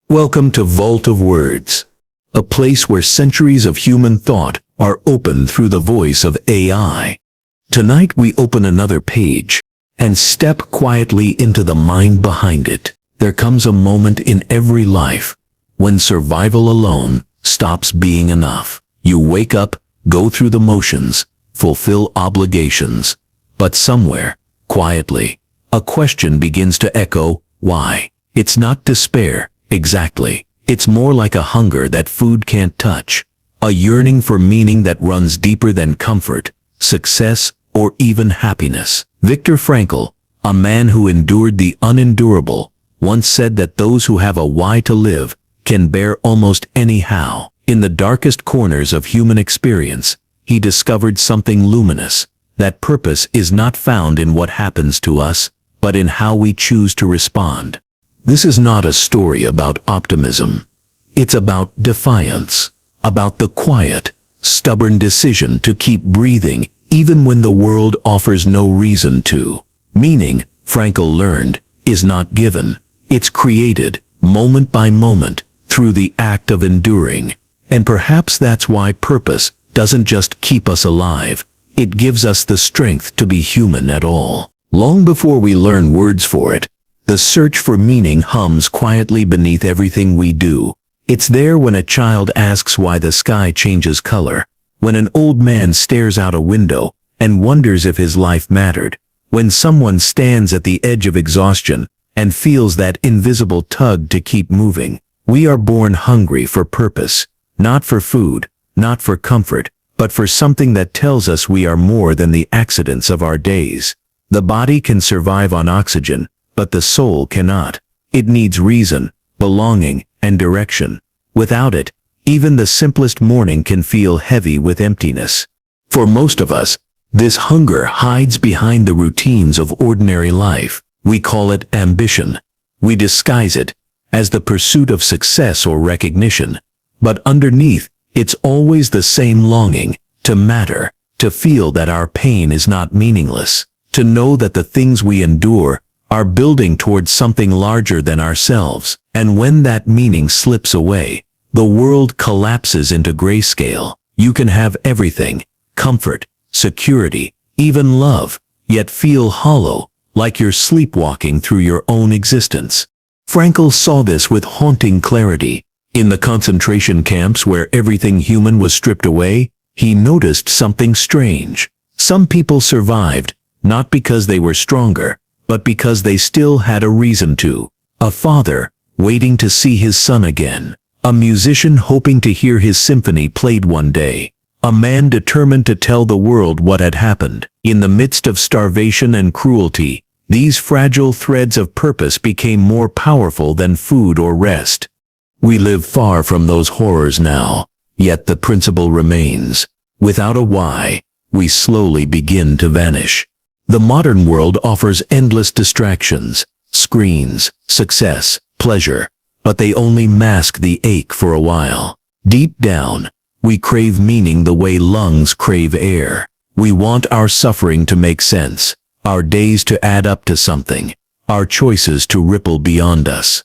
Welcome to Vault of Words, a place where centuries of human thought are opened through the voice of AI. Tonight we open another page and step quietly into the mind behind it. There comes a moment in every life when survival alone stops being enough. You wake up, go through the motions, fulfill obligations, but somewhere, quietly, a question begins to echo, why? It's not despair. Exactly. It's more like a hunger that food can't touch, a yearning for meaning that runs deeper than comfort, success, or even happiness. Viktor Frankl, a man who endured the unendurable, once said that those who have a why to live can bear almost any how. In the darkest corners of human experience, he discovered something luminous, that purpose is not found in what happens to us, but in how we choose to respond. This is not a story about optimism. It's about defiance, about the quiet, stubborn decision to keep breathing even when the world offers no reason to. Meaning, Frankl learned, is not given. It's created, moment by moment, through the act of enduring. And perhaps that's why purpose doesn't just keep us alive. It gives us the strength to be human at all. Long before we learn words for it, the search for meaning hums quietly beneath everything we do. It's there when a child asks why the sky changes color, when an old man stares out a window and wonders if his life mattered, when someone stands at the edge of exhaustion and feels that invisible tug to keep moving. We are born hungry for purpose, not for food, not for comfort, but for something that tells us we are more than the accidents of our days. The body can survive on oxygen, but the soul cannot. It needs reason, belonging, and direction. Without it, even the simplest morning can feel heavy with emptiness. For most of us, this hunger hides behind the routines of ordinary life. We call it ambition. We disguise it as the pursuit of success or recognition. But underneath, it's always the same longing to matter, to feel that our pain is not meaningless, to know that the things we endure are building towards something larger than ourselves. And when that meaning slips away, the world collapses into grayscale. You can have everything, comfort, security, even love, yet feel hollow, like you're sleepwalking through your own existence. Frankl saw this with haunting clarity. In the concentration camps where everything human was stripped away, he noticed something strange. Some people survived, not because they were stronger, but because they still had a reason to. A father, waiting to see his son again. A musician hoping to hear his symphony played one day. A man determined to tell the world what had happened. In the midst of starvation and cruelty, these fragile threads of purpose became more powerful than food or rest. We live far from those horrors now, yet the principle remains. Without a why, we slowly begin to vanish. The modern world offers endless distractions, screens, success, pleasure, but they only mask the ache for a while. Deep down, we crave meaning the way lungs crave air. We want our suffering to make sense, our days to add up to something, our choices to ripple beyond us.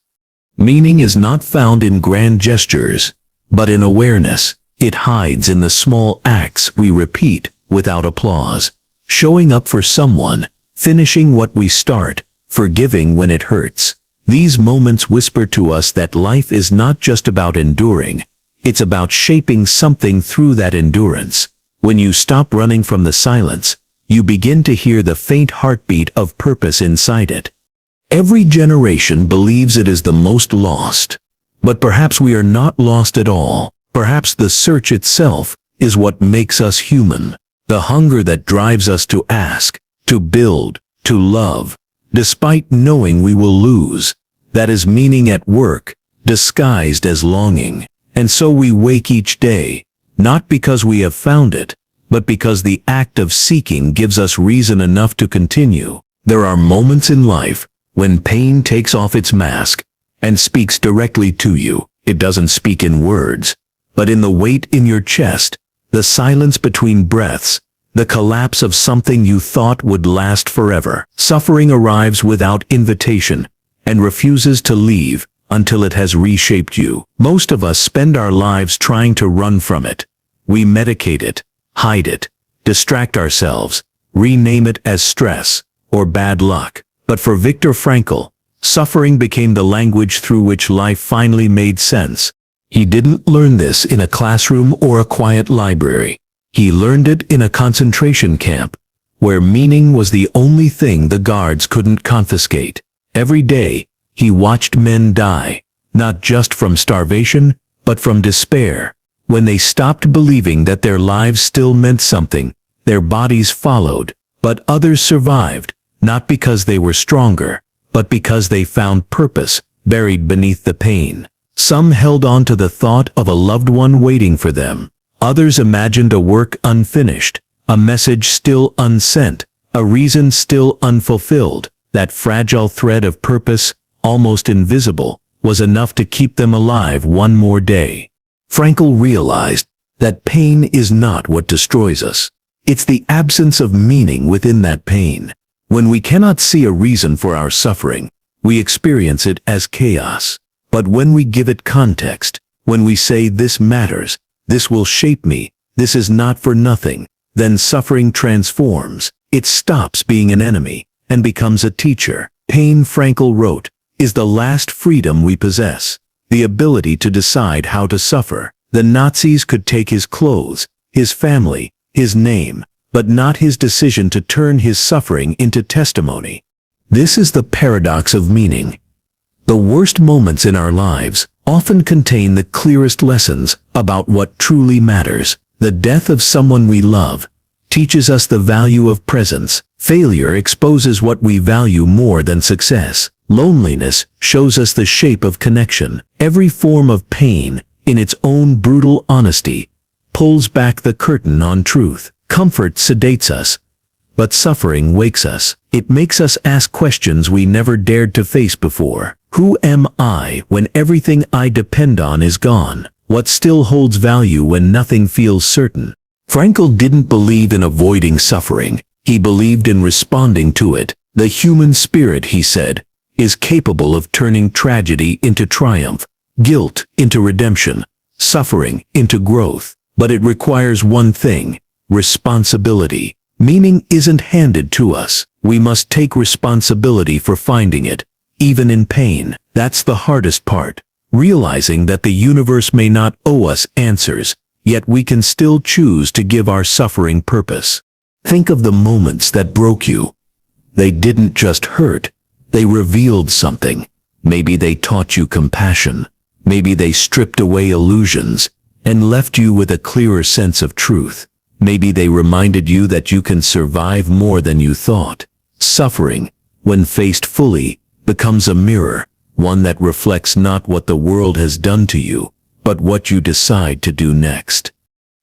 Meaning is not found in grand gestures, but in awareness. It hides in the small acts we repeat without applause. Showing up for someone, finishing what we start, forgiving when it hurts. These moments whisper to us that life is not just about enduring, it's about shaping something through that endurance. When you stop running from the silence, you begin to hear the faint heartbeat of purpose inside it. Every generation believes it is the most lost. But perhaps we are not lost at all. Perhaps the search itself is what makes us human. The hunger that drives us to ask, to build, to love, despite knowing we will lose. That is meaning at work, disguised as longing. And so we wake each day, not because we have found it, but because the act of seeking gives us reason enough to continue. There are moments in life when pain takes off its mask and speaks directly to you. It doesn't speak in words, but in the weight in your chest, the silence between breaths, the collapse of something you thought would last forever. Suffering arrives without invitation and refuses to leave until it has reshaped you. Most of us spend our lives trying to run from it. We medicate it, hide it, distract ourselves, rename it as stress or bad luck. But for Viktor Frankl, suffering became the language through which life finally made sense. He didn't learn this in a classroom or a quiet library. He learned it in a concentration camp, where meaning was the only thing the guards couldn't confiscate. Every day, he watched men die, not just from starvation, but from despair. When they stopped believing that their lives still meant something, their bodies followed, but others survived, not because they were stronger, but because they found purpose buried beneath the pain. Some held on to the thought of a loved one waiting for them. Others imagined a work unfinished, a message still unsent, a reason still unfulfilled. That fragile thread of purpose, almost invisible, was enough to keep them alive one more day. Frankl realized that pain is not what destroys us. It's the absence of meaning within that pain. When we cannot see a reason for our suffering, we experience it as chaos. But when we give it context, when we say this matters, this will shape me, this is not for nothing, then suffering transforms. It stops being an enemy and becomes a teacher. Pain, Frankl wrote, is the last freedom we possess, the ability to decide how to suffer. The Nazis could take his clothes, his family, his name, but not his decision to turn his suffering into testimony. This is the paradox of meaning. The worst moments in our lives often contain the clearest lessons about what truly matters. The death of someone we love teaches us the value of presence. Failure exposes what we value more than success. Loneliness shows us the shape of connection. Every form of pain, in its own brutal honesty, pulls back the curtain on truth. Comfort sedates us, but suffering wakes us. It makes us ask questions we never dared to face before. Who am I when everything I depend on is gone? What still holds value when nothing feels certain? Frankl didn't believe in avoiding suffering. He believed in responding to it. The human spirit, he said, is capable of turning tragedy into triumph, guilt into redemption, suffering into growth. But it requires one thing: responsibility. Meaning isn't handed to us. We must take responsibility for finding it, even in pain. That's the hardest part. Realizing that the universe may not owe us answers, yet we can still choose to give our suffering purpose. Think of the moments that broke you. They didn't just hurt, they revealed something. Maybe they taught you compassion. Maybe they stripped away illusions and left you with a clearer sense of truth. Maybe they reminded you that you can survive more than you thought. Suffering, when faced fully, becomes a mirror, one that reflects not what the world has done to you, but what you decide to do next.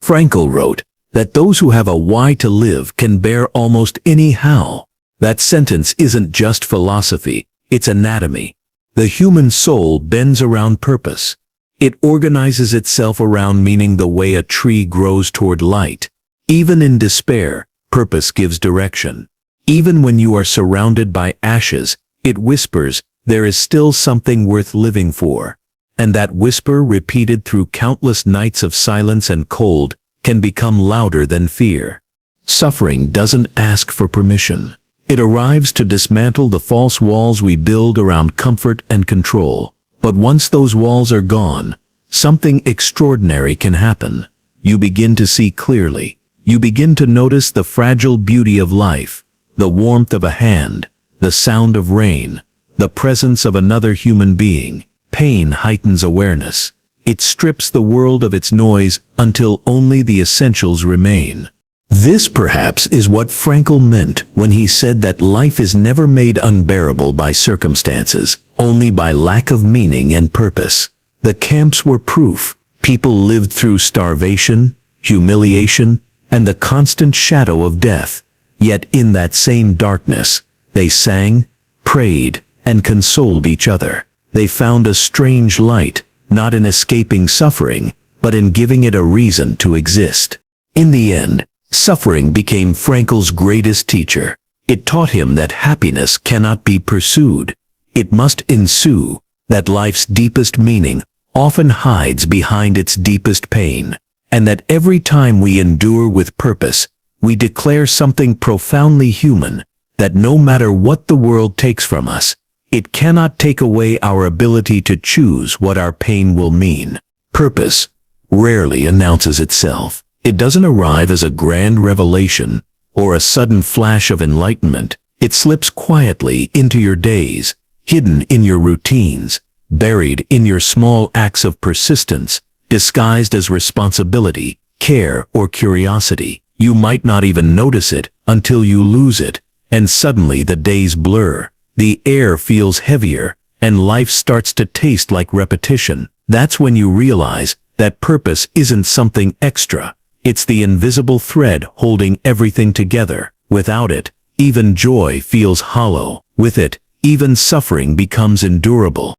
Frankl wrote that those who have a why to live can bear almost any how. That sentence isn't just philosophy, it's anatomy. The human soul bends around purpose. It organizes itself around meaning the way a tree grows toward light. Even in despair, purpose gives direction. Even when you are surrounded by ashes, it whispers, there is still something worth living for. And that whisper, repeated through countless nights of silence and cold, can become louder than fear. Suffering doesn't ask for permission. It arrives to dismantle the false walls we build around comfort and control. But once those walls are gone, something extraordinary can happen. You begin to see clearly. You begin to notice the fragile beauty of life, the warmth of a hand, the sound of rain, the presence of another human being. Pain heightens awareness. It strips the world of its noise until only the essentials remain. This perhaps is what Frankl meant when he said that life is never made unbearable by circumstances, only by lack of meaning and purpose. The camps were proof. People lived through starvation, humiliation, and the constant shadow of death. Yet in that same darkness, they sang, prayed, and consoled each other. They found a strange light, not in escaping suffering, but in giving it a reason to exist. In the end, suffering became Frankl's greatest teacher. It taught him that happiness cannot be pursued. It must ensue. that life's deepest meaning often hides behind its deepest pain, and that every time we endure with purpose, we declare something profoundly human, that no matter what the world takes from us, it cannot take away our ability to choose what our pain will mean. Purpose rarely announces itself. It doesn't arrive as a grand revelation or a sudden flash of enlightenment. It slips quietly into your days, hidden in your routines, buried in your small acts of persistence, disguised as responsibility, care, or curiosity. You might not even notice it until you lose it, and suddenly the days blur, the air feels heavier, and life starts to taste like repetition. That's when you realize that purpose isn't something extra. It's the invisible thread holding everything together. Without it, even joy feels hollow. With it, even suffering becomes endurable.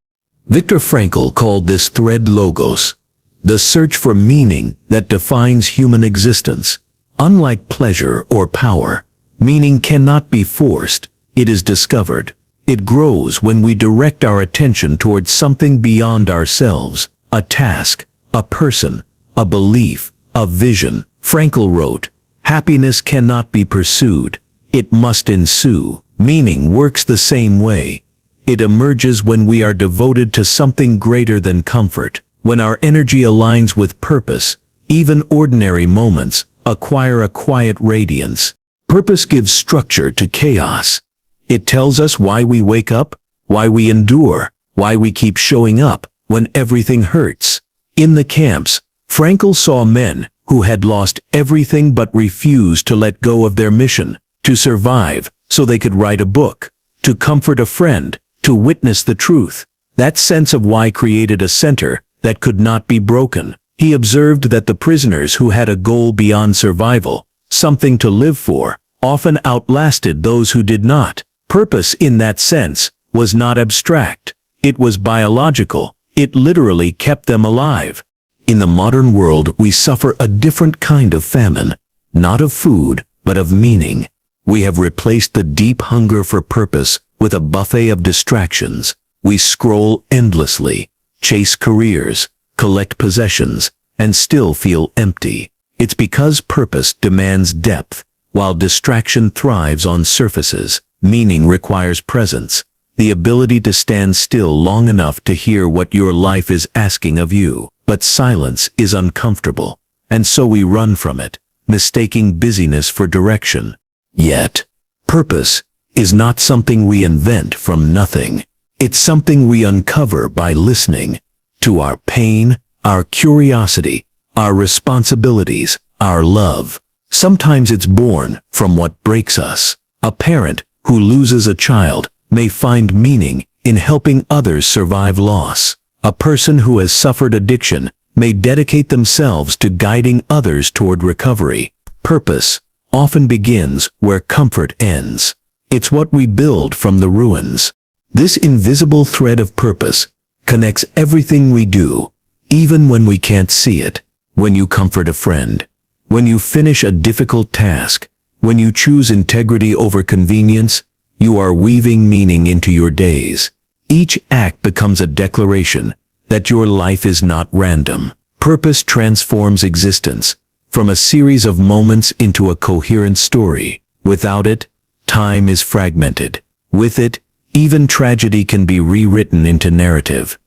Viktor Frankl called this thread logos, the search for meaning that defines human existence. Unlike pleasure or power, meaning cannot be forced, it is discovered. It grows when we direct our attention towards something beyond ourselves, a task, a person, a belief, a vision. Frankl wrote, "Happiness cannot be pursued, it must ensue." Meaning works the same way. It emerges when we are devoted to something greater than comfort. When our energy aligns with purpose, even ordinary moments acquire a quiet radiance. Purpose gives structure to chaos. It tells us why we wake up, why we endure, why we keep showing up when everything hurts. In the camps, Frankl saw men who had lost everything but refused to let go of their mission, to survive so they could write a book, to comfort a friend, to witness the truth. That sense of why created a center that could not be broken. He observed that the prisoners who had a goal beyond survival, something to live for, often outlasted those who did not. Purpose in that sense was not abstract. It was biological. It literally kept them alive. In the modern world, we suffer a different kind of famine, not of food, but of meaning. We have replaced the deep hunger for purpose with a buffet of distractions. We scroll endlessly, chase careers, collect possessions, and still feel empty. It's because purpose demands depth, while distraction thrives on surfaces. Meaning requires presence, the ability to stand still long enough to hear what your life is asking of you. But silence is uncomfortable, and so we run from it, mistaking busyness for direction. Yet, purpose is not something we invent from nothing. It's something we uncover by listening to our pain, our curiosity, our responsibilities, our love. Sometimes it's born from what breaks us. A parent who loses a child may find meaning in helping others survive loss. A person who has suffered addiction may dedicate themselves to guiding others toward recovery. Purpose often begins where comfort ends. It's what we build from the ruins. This invisible thread of purpose connects everything we do, even when we can't see it. When you comfort a friend, when you finish a difficult task, when you choose integrity over convenience, you are weaving meaning into your days. Each act becomes a declaration that your life is not random. Purpose transforms existence from a series of moments into a coherent story. Without it, time is fragmented. With it, even tragedy can be rewritten into narrative.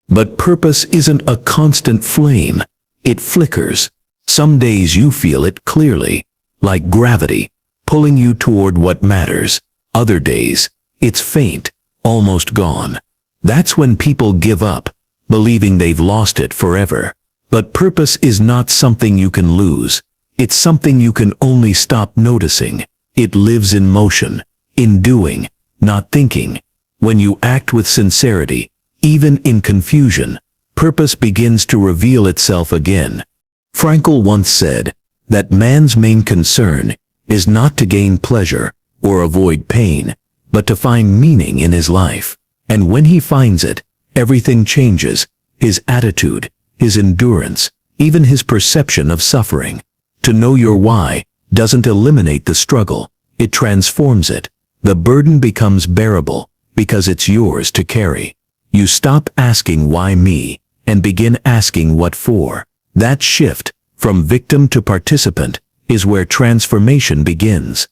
But purpose isn't a constant flame. It flickers. Some days you feel it clearly, like gravity, pulling you toward what matters. Other days, it's faint, almost gone. That's when people give up, believing they've lost it forever. But purpose is not something you can lose. It's something you can only stop noticing. It lives in motion, in doing, not thinking. When you act with sincerity, even in confusion, purpose begins to reveal itself again. Frankl once said that man's main concern is not to gain pleasure or avoid pain, but to find meaning in his life. And when he finds it, everything changes: his attitude, his endurance, even his perception of suffering. To know your why doesn't eliminate the struggle, it transforms it. The burden becomes bearable because it's yours to carry. You stop asking why me, and begin asking what for. That shift, from victim to participant, is where transformation begins.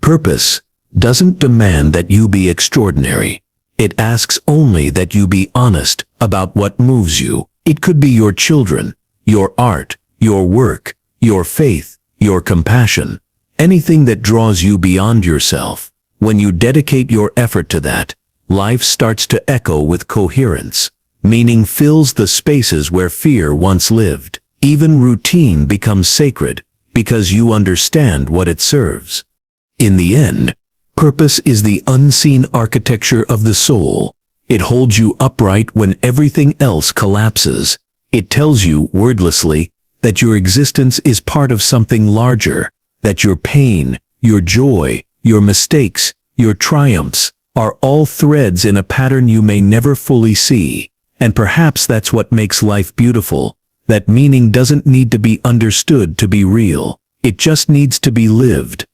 Purpose doesn't demand that you be extraordinary. It asks only that you be honest about what moves you. It could be your children, your art, your work, your faith, your compassion, anything that draws you beyond yourself. When you dedicate your effort to that, life starts to echo with coherence. Meaning fills the spaces where fear once lived. Even routine becomes sacred because you understand what it serves. In the end, purpose is the unseen architecture of the soul. It holds you upright when everything else collapses. It tells you, wordlessly, that your existence is part of something larger, that your pain, your joy, your mistakes, your triumphs, are all threads in a pattern you may never fully see. And perhaps that's what makes life beautiful, that meaning doesn't need to be understood to be real. It just needs to be lived.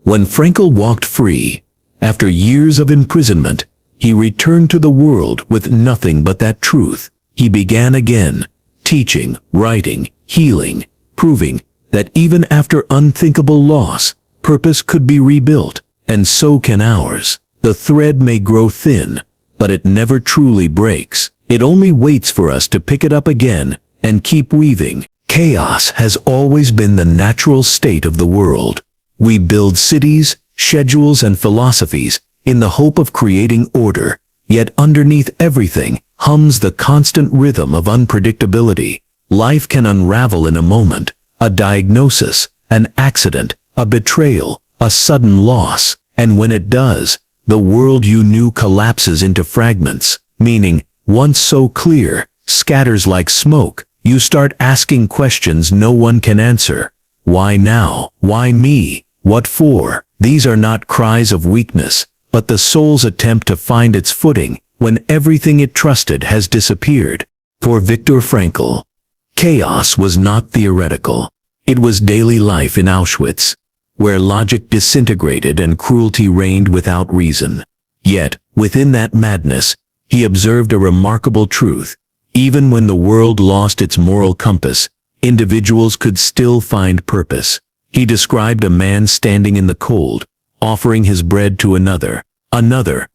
When Frankl walked free, after years of imprisonment, he returned to the world with nothing but that truth. He began again, teaching, writing, healing, proving that even after unthinkable loss, purpose could be rebuilt, and so can ours. The thread may grow thin, but it never truly breaks. It only waits for us to pick it up again and keep weaving. Chaos has always been the natural state of the world. We build cities, schedules, and philosophies in the hope of creating order, yet underneath everything hums the constant rhythm of unpredictability. Life can unravel in a moment, a diagnosis, an accident, a betrayal, a sudden loss, and when it does, the world you knew collapses into fragments, meaning, once so clear, scatters like smoke. You start asking questions no one can answer. Why now? Why me? What for? These are not cries of weakness, but the soul's attempt to find its footing when everything it trusted has disappeared. For Viktor Frankl, chaos was not theoretical. It was daily life in Auschwitz, where logic disintegrated and cruelty reigned without reason. Yet, within that madness, he observed a remarkable truth. Even when the world lost its moral compass, individuals could still find purpose. He described a man standing in the cold, offering his bread to another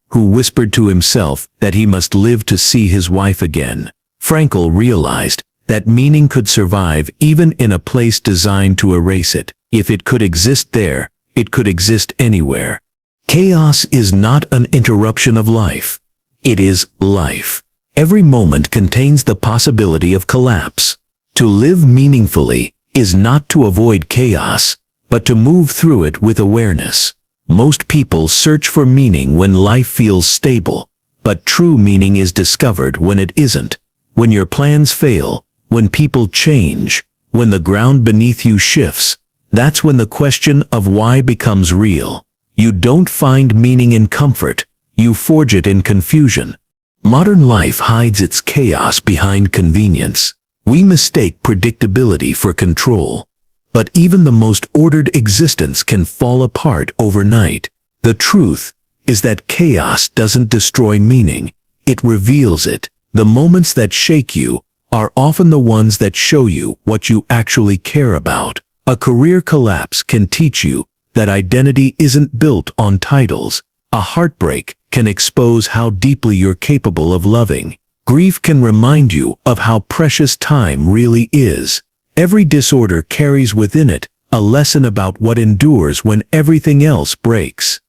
who whispered to himself that he must live to see his wife again. Frankl realized that meaning could survive even in a place designed to erase it. If it could exist there, it could exist anywhere. Chaos is not an interruption of life. It is life. Every moment contains the possibility of collapse. To live meaningfully is not to avoid chaos, but to move through it with awareness. Most people search for meaning when life feels stable, but true meaning is discovered when it isn't. When your plans fail, when people change, when the ground beneath you shifts, that's when the question of why becomes real. You don't find meaning in comfort, you forge it in confusion. Modern life hides its chaos behind convenience. We mistake predictability for control. But even the most ordered existence can fall apart overnight. The truth is that chaos doesn't destroy meaning, it reveals it. The moments that shake you are often the ones that show you what you actually care about. A career collapse can teach you that identity isn't built on titles. A heartbreak can expose how deeply you're capable of loving. Grief can remind you of how precious time really is. Every disorder carries within it a lesson about what endures when everything else breaks.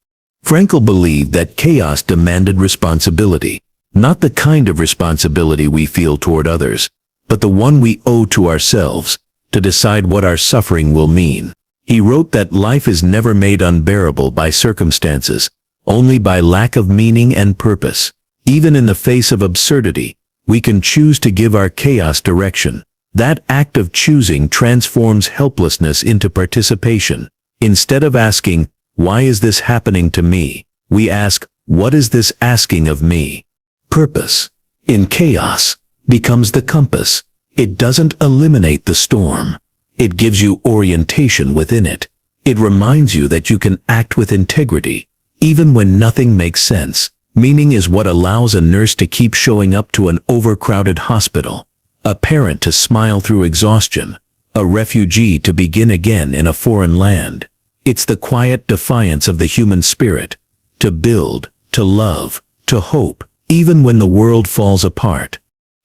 Frankl believed that chaos demanded responsibility, not the kind of responsibility we feel toward others, but the one we owe to ourselves, to decide what our suffering will mean. He wrote that life is never made unbearable by circumstances, only by lack of meaning and purpose. Even in the face of absurdity, we can choose to give our chaos direction. That act of choosing transforms helplessness into participation. Instead of asking, "Why is this happening to me?" we ask, "What is this asking of me?" Purpose, in chaos, becomes the compass. It doesn't eliminate the storm. It gives you orientation within it. It reminds you that you can act with integrity, even when nothing makes sense. Meaning is what allows a nurse to keep showing up to an overcrowded hospital, a parent to smile through exhaustion, a refugee to begin again in a foreign land. It's the quiet defiance of the human spirit, to build, to love, to hope, even when the world falls apart.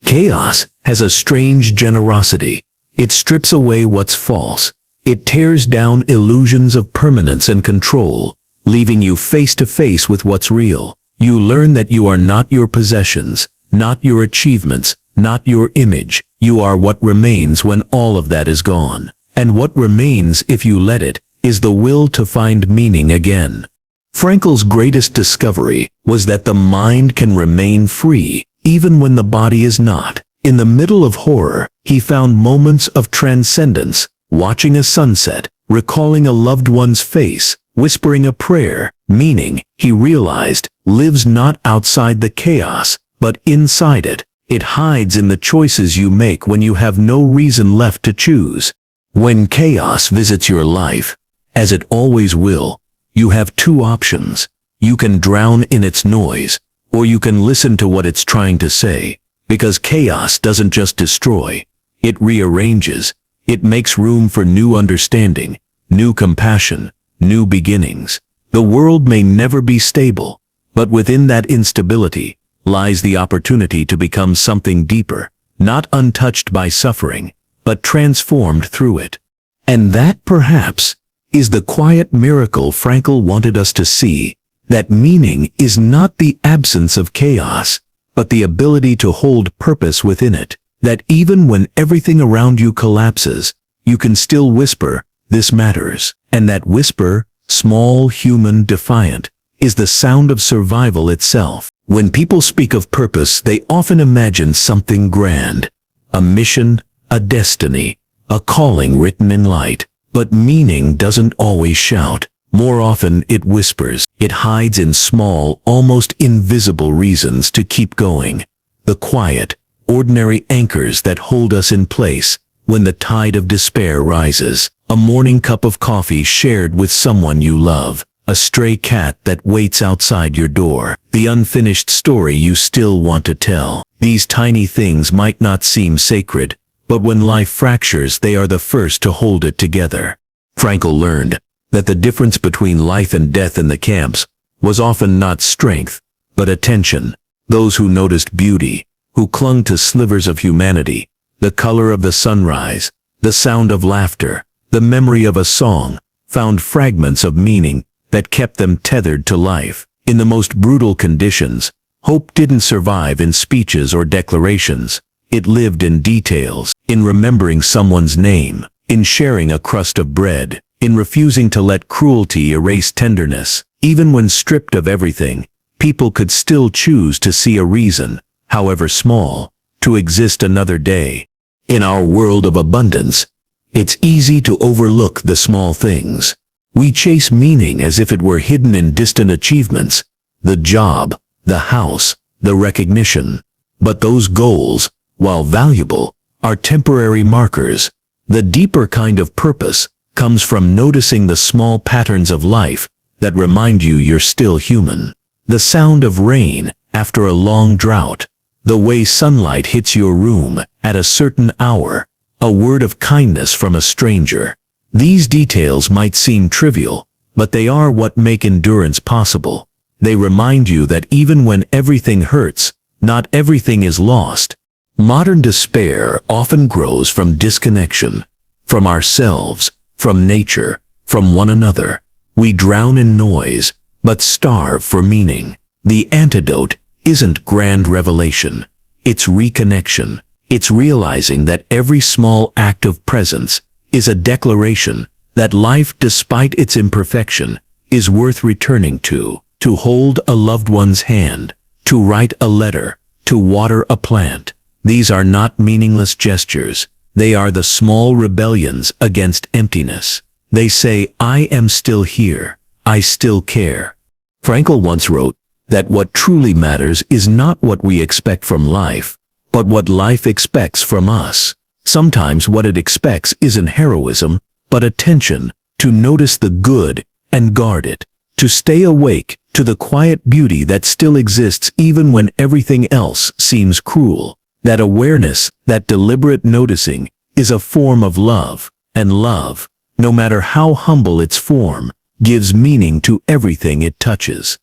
Chaos has a strange generosity. It strips away what's false. It tears down illusions of permanence and control, leaving you face to face with what's real. You learn that you are not your possessions, not your achievements, not your image. You are what remains when all of that is gone. And what remains, if you let it, is the will to find meaning again. Frankl's greatest discovery was that the mind can remain free, even when the body is not. In the middle of horror, he found moments of transcendence, watching a sunset, recalling a loved one's face, whispering a prayer. Meaning, he realized, lives not outside the chaos, but inside it. It hides in the choices you make when you have no reason left to choose. When chaos visits your life, as it always will, you have two options. You can drown in its noise, or you can listen to what it's trying to say. Because chaos doesn't just destroy, it rearranges. It makes room for new understanding, new compassion, new beginnings. The world may never be stable, but within that instability lies the opportunity to become something deeper, not untouched by suffering, but transformed through it. And that, perhaps, is the quiet miracle Frankl wanted us to see, that meaning is not the absence of chaos, but the ability to hold purpose within it. That even when everything around you collapses, you can still whisper, "This matters." And that whisper, small, human, defiant, is the sound of survival itself. When people speak of purpose, they often imagine something grand, a mission, a destiny, a calling written in light. But meaning doesn't always shout. More often it whispers. It hides in small, almost invisible reasons to keep going. The quiet, ordinary anchors that hold us in place when the tide of despair rises. A morning cup of coffee shared with someone you love. A stray cat that waits outside your door. The unfinished story you still want to tell. These tiny things might not seem sacred, but when life fractures, they are the first to hold it together. Frankl learned that the difference between life and death in the camps was often not strength, but attention. Those who noticed beauty, who clung to slivers of humanity, the color of the sunrise, the sound of laughter, the memory of a song, found fragments of meaning that kept them tethered to life. In the most brutal conditions, hope didn't survive in speeches or declarations. It lived in details, in remembering someone's name, in sharing a crust of bread, in refusing to let cruelty erase tenderness. Even when stripped of everything, people could still choose to see a reason, however small, to exist another day. In our world of abundance, it's easy to overlook the small things. We chase meaning as if it were hidden in distant achievements, the job, the house, the recognition. But those goals, while valuable, are temporary markers. The deeper kind of purpose comes from noticing the small patterns of life that remind you you're still human. The sound of rain after a long drought, the way sunlight hits your room at a certain hour, a word of kindness from a stranger. These details might seem trivial, but they are what make endurance possible. They remind you that even when everything hurts, not everything is lost. Modern despair often grows from disconnection, from ourselves, from nature, from one another. We drown in noise, but starve for meaning. The antidote isn't grand revelation. It's reconnection. It's realizing that every small act of presence is a declaration that life, despite its imperfection, is worth returning to hold a loved one's hand, to write a letter, to water a plant. These are not meaningless gestures. They are the small rebellions against emptiness. They say, I am still here. I still care. Frankl once wrote that what truly matters is not what we expect from life, but what life expects from us. Sometimes what it expects isn't heroism, but attention, to notice the good and guard it, to stay awake to the quiet beauty that still exists even when everything else seems cruel. That awareness, that deliberate noticing, is a form of love, and love, no matter how humble its form, gives meaning to everything it touches.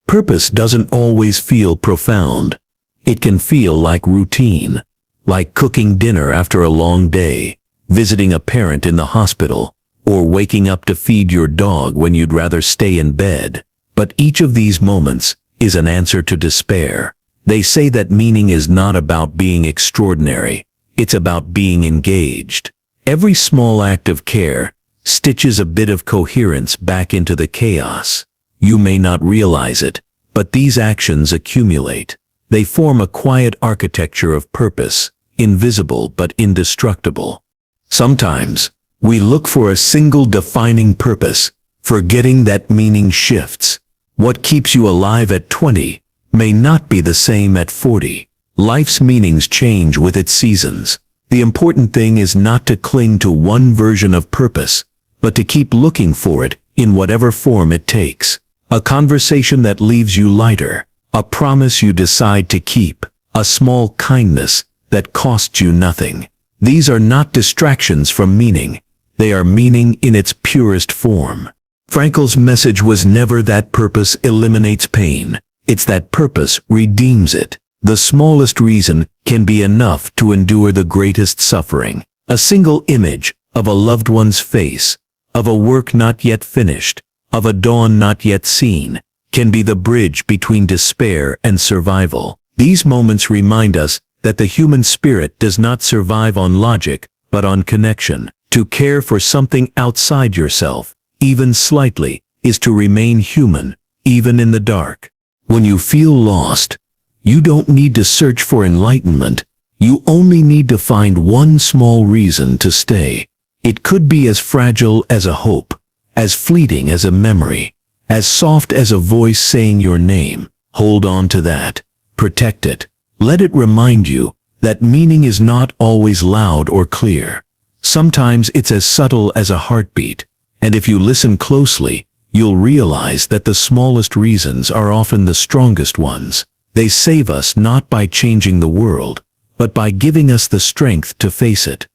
Purpose doesn't always feel profound. It can feel like routine, like cooking dinner after a long day, visiting a parent in the hospital, or waking up to feed your dog when you'd rather stay in bed. But each of these moments is an answer to despair. They say that meaning is not about being extraordinary. It's about being engaged. Every small act of care stitches a bit of coherence back into the chaos. You may not realize it, but these actions accumulate. They form a quiet architecture of purpose, invisible but indestructible. Sometimes, we look for a single defining purpose, forgetting that meaning shifts. What keeps you alive at 20 may not be the same at 40. Life's meanings change with its seasons. The important thing is not to cling to one version of purpose, but to keep looking for it in whatever form it takes. A conversation that leaves you lighter, a promise you decide to keep, a small kindness that costs you nothing. These are not distractions from meaning. They are meaning in its purest form. Frankl's message was never that purpose eliminates pain. It's that purpose redeems it. The smallest reason can be enough to endure the greatest suffering. A single image of a loved one's face, of a work not yet finished, of a dawn not yet seen, can be the bridge between despair and survival. These moments remind us that the human spirit does not survive on logic, but on connection. To care for something outside yourself, even slightly, is to remain human, even in the dark. When you feel lost, you don't need to search for enlightenment. You only need to find one small reason to stay. It could be as fragile as a hope, as fleeting as a memory, as soft as a voice saying your name. Hold on to that. Protect it. Let it remind you that meaning is not always loud or clear. Sometimes it's as subtle as a heartbeat, and if you listen closely, you'll realize that the smallest reasons are often the strongest ones. They save us not by changing the world, but by giving us the strength to face it.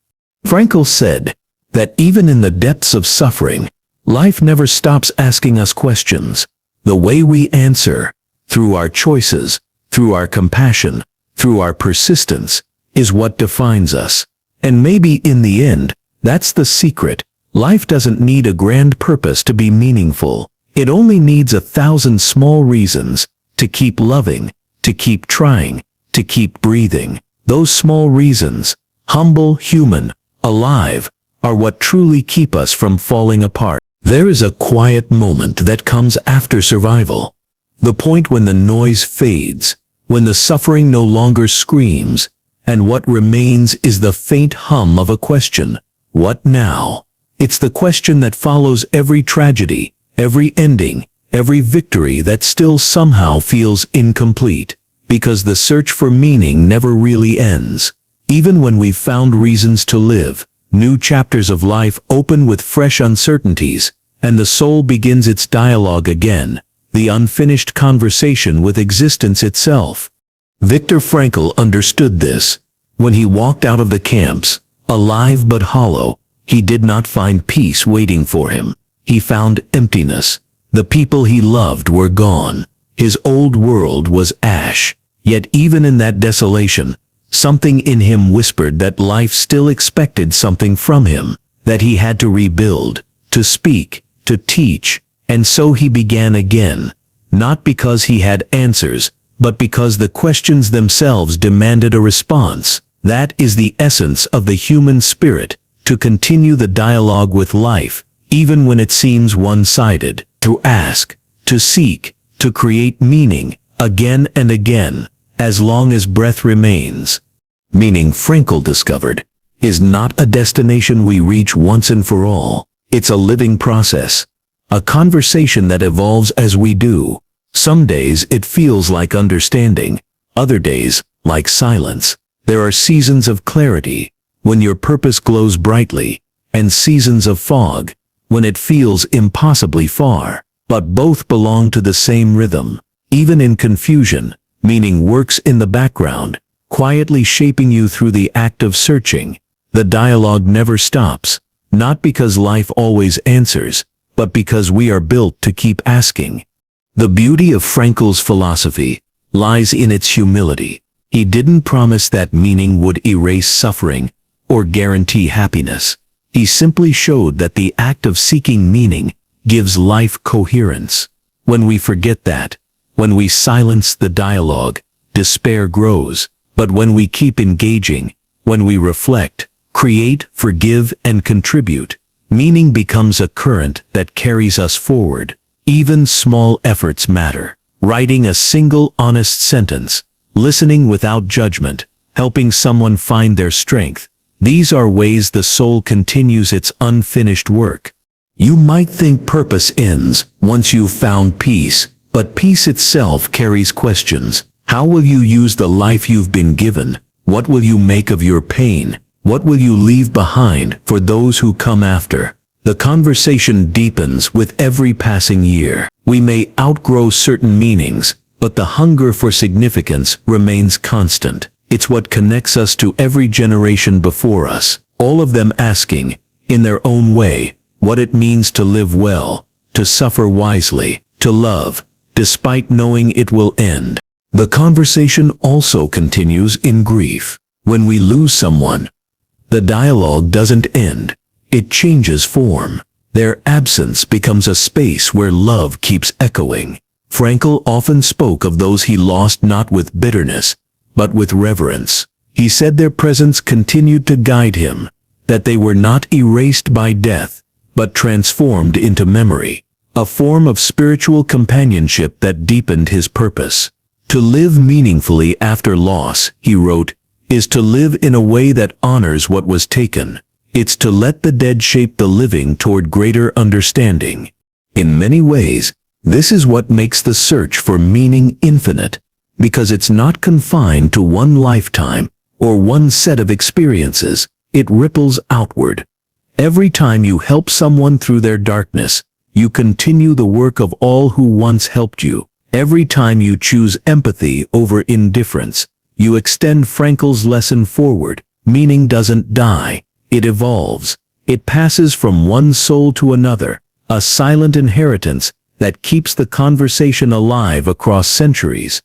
Frankl said that even in the depths of suffering, life never stops asking us questions. The way we answer, through our choices, through our compassion, through our persistence, is what defines us. And maybe in the end, that's the secret. Life doesn't need a grand purpose to be meaningful. It only needs 1,000 small reasons to keep loving, to keep trying, to keep breathing. Those small reasons, humble, human, alive, are what truly keep us from falling apart. There is a quiet moment that comes after survival. The point when the noise fades, when the suffering no longer screams, and what remains is the faint hum of a question. What now? It's the question that follows every tragedy, every ending, every victory that still somehow feels incomplete, because the search for meaning never really ends. Even when we've found reasons to live, new chapters of life open with fresh uncertainties, and the soul begins its dialogue again, the unfinished conversation with existence itself. Viktor Frankl understood this. When he walked out of the camps, alive but hollow, he did not find peace waiting for him. He found emptiness. The people he loved were gone. His old world was ash. Yet even in that desolation, something in him whispered that life still expected something from him, that he had to rebuild, to speak, to teach. And so he began again, not because he had answers, but because the questions themselves demanded a response. That is the essence of the human spirit, to continue the dialogue with life, even when it seems one-sided, to ask, to seek, to create meaning, again and again, as long as breath remains. Meaning, Frankl discovered, is not a destination we reach once and for all. It's a living process, a conversation that evolves as we do. Some days it feels like understanding, other days like silence. There are seasons of clarity, when your purpose glows brightly, and seasons of fog, when it feels impossibly far. but both belong to the same rhythm. Even in confusion, meaning works in the background, quietly shaping you through the act of searching. The dialogue never stops, not because life always answers, but because we are built to keep asking. The beauty of Frankl's philosophy lies in its humility. He didn't promise that meaning would erase suffering or guarantee happiness. He simply showed that the act of seeking meaning gives life coherence. When we forget that, when we silence the dialogue, despair grows. But when we keep engaging, when we reflect, create, forgive, and contribute, meaning becomes a current that carries us forward. Even small efforts matter. Writing a single honest sentence, listening without judgment, helping someone find their strength. These are ways the soul continues its unfinished work. You might think purpose ends once you've found peace, but peace itself carries questions. How will you use the life you've been given? What will you make of your pain? What will you leave behind for those who come after? The conversation deepens with every passing year. We may outgrow certain meanings, but the hunger for significance remains constant. It's what connects us to every generation before us, all of them asking, in their own way, what it means to live well, to suffer wisely, to love, despite knowing it will end. The conversation also continues in grief. When we lose someone, the dialogue doesn't end. It changes form. Their absence becomes a space where love keeps echoing. Frankl often spoke of those he lost not with bitterness, but with reverence. He said their presence continued to guide him, that they were not erased by death, but transformed into memory, a form of spiritual companionship that deepened his purpose. To live meaningfully after loss, he wrote, is to live in a way that honors what was taken. It's to let the dead shape the living toward greater understanding. In many ways, this is what makes the search for meaning infinite, because it's not confined to one lifetime or one set of experiences. It ripples outward. Every time you help someone through their darkness, you continue the work of all who once helped you. Every time you choose empathy over indifference, you extend Frankl's lesson forward. Meaning doesn't die. It evolves. It passes from one soul to another, a silent inheritance that keeps the conversation alive across centuries.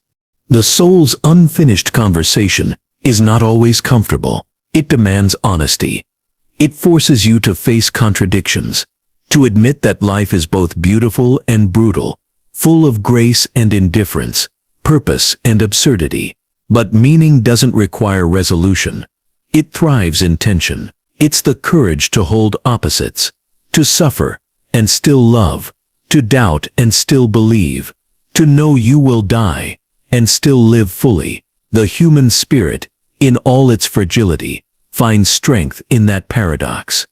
The soul's unfinished conversation is not always comfortable. It demands honesty. It forces you to face contradictions, to admit that life is both beautiful and brutal, full of grace and indifference, purpose and absurdity. But meaning doesn't require resolution. It thrives in tension. It's the courage to hold opposites, to suffer and still love, to doubt and still believe, to know you will die and still live fully. The human spirit, in all its fragility, finds strength in that paradox.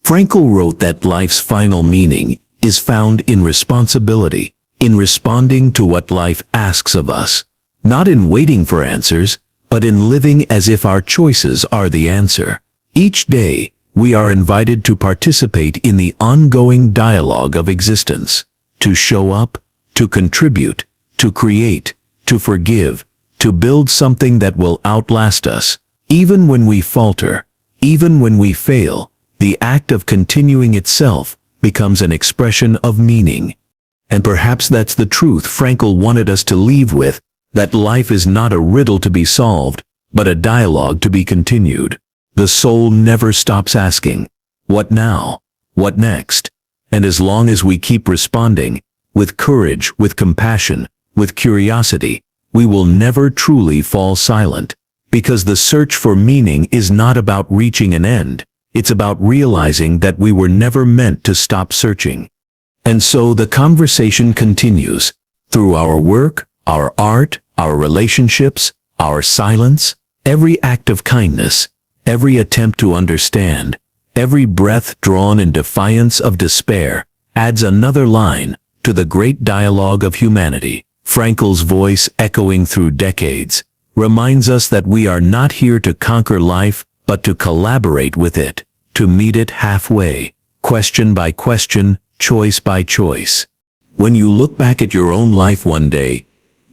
Frankl wrote that life's final meaning is found in responsibility, in responding to what life asks of us, not in waiting for answers, but in living as if our choices are the answer. Each day, we are invited to participate in the ongoing dialogue of existence, to show up, to contribute, to create, to forgive, to build something that will outlast us. Even when we falter, even when we fail, the act of continuing itself becomes an expression of meaning. And perhaps that's the truth Frankl wanted us to leave with, that life is not a riddle to be solved, but a dialogue to be continued. The soul never stops asking, what now? What next? And as long as we keep responding, with courage, with compassion, with curiosity, we will never truly fall silent. Because the search for meaning is not about reaching an end, it's about realizing that we were never meant to stop searching. And so the conversation continues, through our work, our art, our relationships, our silence, every act of kindness, every attempt to understand, every breath drawn in defiance of despair, adds another line to the great dialogue of humanity. Frankl's voice, echoing through decades, reminds us that we are not here to conquer life, but to collaborate with it, to meet it halfway, question by question, choice by choice. When you look back at your own life one day,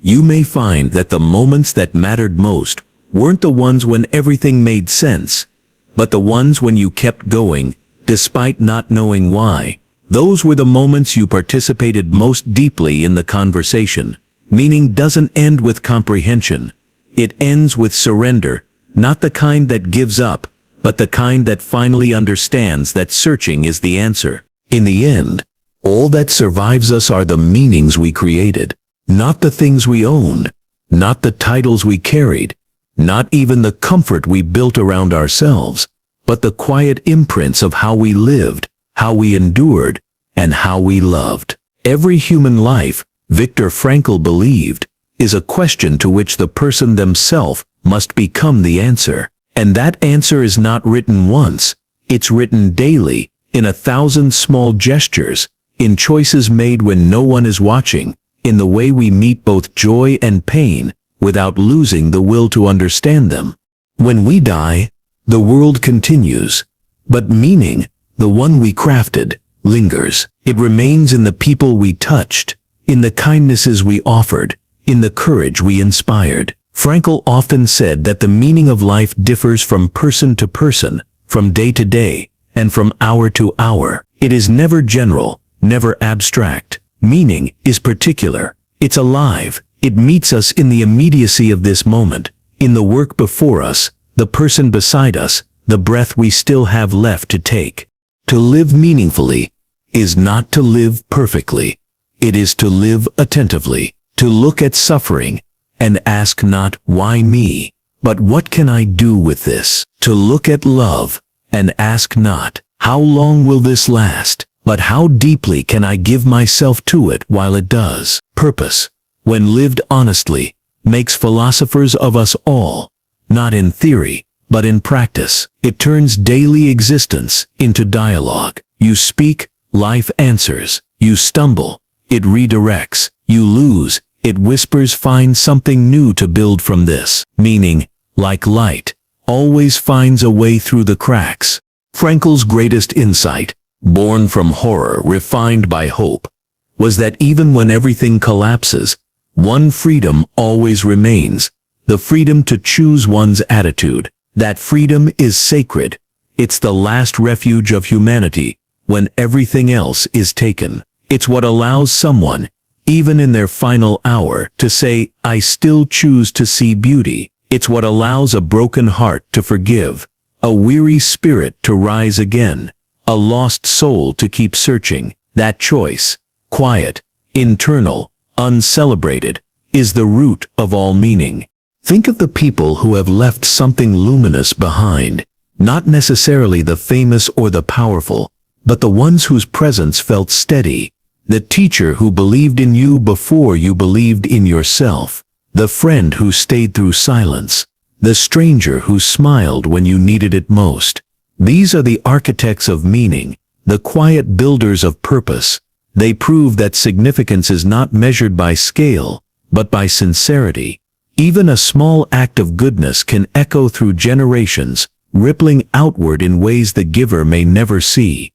you may find that the moments that mattered most weren't the ones when everything made sense, but the ones when you kept going, despite not knowing why. Those were the moments you participated most deeply in the conversation. Meaning doesn't end with comprehension. It ends with surrender, not the kind that gives up, but the kind that finally understands that searching is the answer. In the end, all that survives us are the meanings we created, not the things we owned, not the titles we carried, not even the comfort we built around ourselves, but the quiet imprints of how we lived, how we endured, and how we loved. Every human life, Viktor Frankl believed, is a question to which the person themselves must become the answer. And that answer is not written once, it's written daily, in 1,000 small gestures, in choices made when no one is watching, in the way we meet both joy and pain, without losing the will to understand them. When we die, the world continues, but meaning, the one we crafted, lingers. It remains in the people we touched, in the kindnesses we offered, in the courage we inspired. Frankl often said that the meaning of life differs from person to person, from day to day, and from hour to hour. It is never general, never abstract. Meaning is particular. It's alive. It meets us in the immediacy of this moment, in the work before us, the person beside us, the breath we still have left to take. To live meaningfully is not to live perfectly. It is to live attentively, to look at suffering and ask not why me, but what can I do with this? To look at love and ask not how long will this last, but how deeply can I give myself to it while it does. Purpose, when lived honestly, makes philosophers of us all, not in theory, but in practice. It turns daily existence into dialogue. You speak, life answers. You stumble, it redirects. You lose, it whispers, find something new to build from this. Meaning, like light, always finds a way through the cracks. Frankl's greatest insight, born from horror refined by hope, was that even when everything collapses, one freedom always remains, the freedom to choose one's attitude. That freedom is sacred. It's the last refuge of humanity when everything else is taken. It's what allows someone, even in their final hour, to say, I still choose to see beauty. It's what allows a broken heart to forgive, a weary spirit to rise again, a lost soul to keep searching. That choice, quiet, internal, uncelebrated, is the root of all meaning. Think of the people who have left something luminous behind, not necessarily the famous or the powerful, but the ones whose presence felt steady, the teacher who believed in you before you believed in yourself, the friend who stayed through silence, the stranger who smiled when you needed it most. These are the architects of meaning, the quiet builders of purpose. They prove that significance is not measured by scale, but by sincerity. Even a small act of goodness can echo through generations, rippling outward in ways the giver may never see.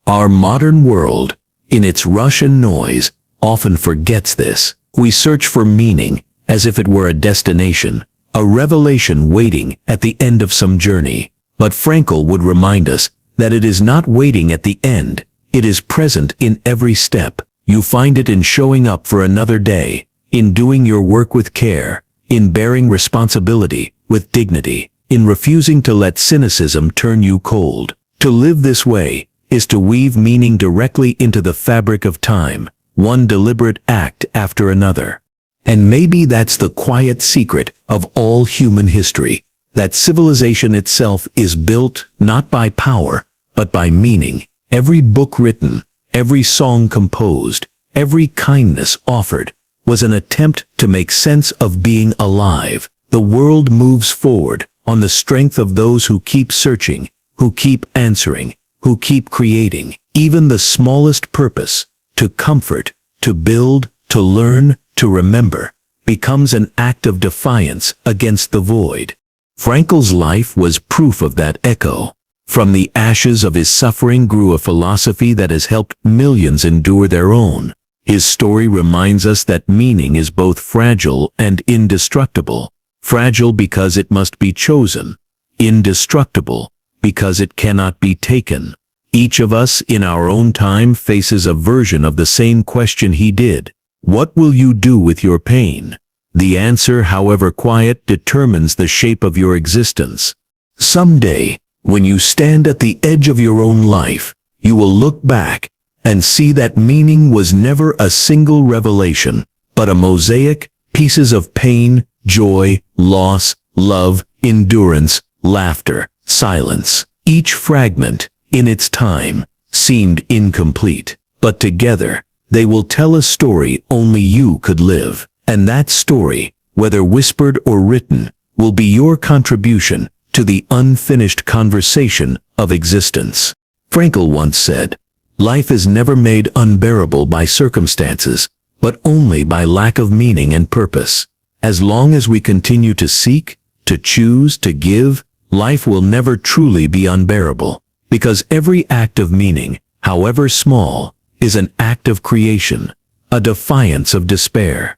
Our modern world, in its rush and noise, often forgets this. We search for meaning as if it were a destination, a revelation waiting at the end of some journey. But Frankl would remind us that it is not waiting at the end, it is present in every step. You find it in showing up for another day, in doing your work with care, in bearing responsibility with dignity, in refusing to let cynicism turn you cold. To live this way is to weave meaning directly into the fabric of time, one deliberate act after another. And maybe that's the quiet secret of all human history, that civilization itself is built not by power, but by meaning. Every book written, every song composed, every kindness offered, was an attempt to make sense of being alive. The world moves forward on the strength of those who keep searching, who keep answering, who keep creating. Even the smallest purpose, to comfort, to build, to learn, to remember, becomes an act of defiance against the void. Frankl's life was proof of that echo. From the ashes of his suffering grew a philosophy that has helped millions endure their own. His story reminds us that meaning is both fragile and indestructible. Fragile because it must be chosen, indestructible because it cannot be taken. Each of us in our own time faces a version of the same question he did. What will you do with your pain? The answer, however quiet, determines the shape of your existence. Someday, when you stand at the edge of your own life, you will look back and see that meaning was never a single revelation, but a mosaic, pieces of pain, joy, loss, love, endurance, laughter, silence. Each fragment, in its time, seemed incomplete, but together, they will tell a story only you could live. And that story, whether whispered or written, will be your contribution to the unfinished conversation of existence. Frankl once said, "Life is never made unbearable by circumstances, but only by lack of meaning and purpose." As long as we continue to seek, to choose, to give, life will never truly be unbearable, because every act of meaning, however small, is an act of creation, a defiance of despair.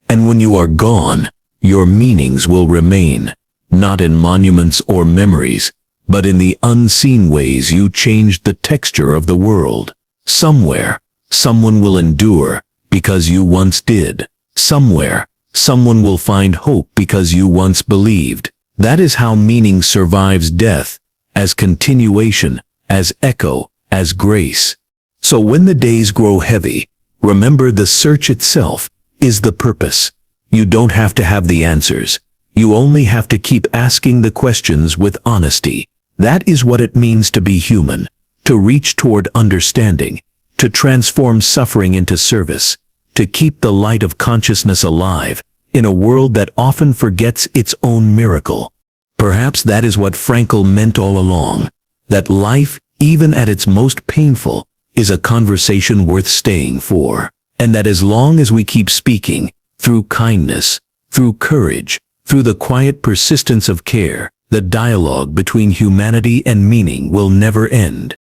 And when you are gone, your meanings will remain, not in monuments or memories, but in the unseen ways you changed the texture of the world. Somewhere, someone will endure because you once did. Somewhere, someone will find hope because you once believed. That is how meaning survives death, as continuation, as echo, as grace. So when the days grow heavy, remember the search itself is the purpose. You don't have to have the answers. You only have to keep asking the questions with honesty. That is what it means to be human, to reach toward understanding, to transform suffering into service, to keep the light of consciousness alive in a world that often forgets its own miracle. Perhaps that is what Frankl meant all along, that life, even at its most painful, is a conversation worth staying for, and that as long as we keep speaking, through kindness, through courage, through the quiet persistence of care, the dialogue between humanity and meaning will never end.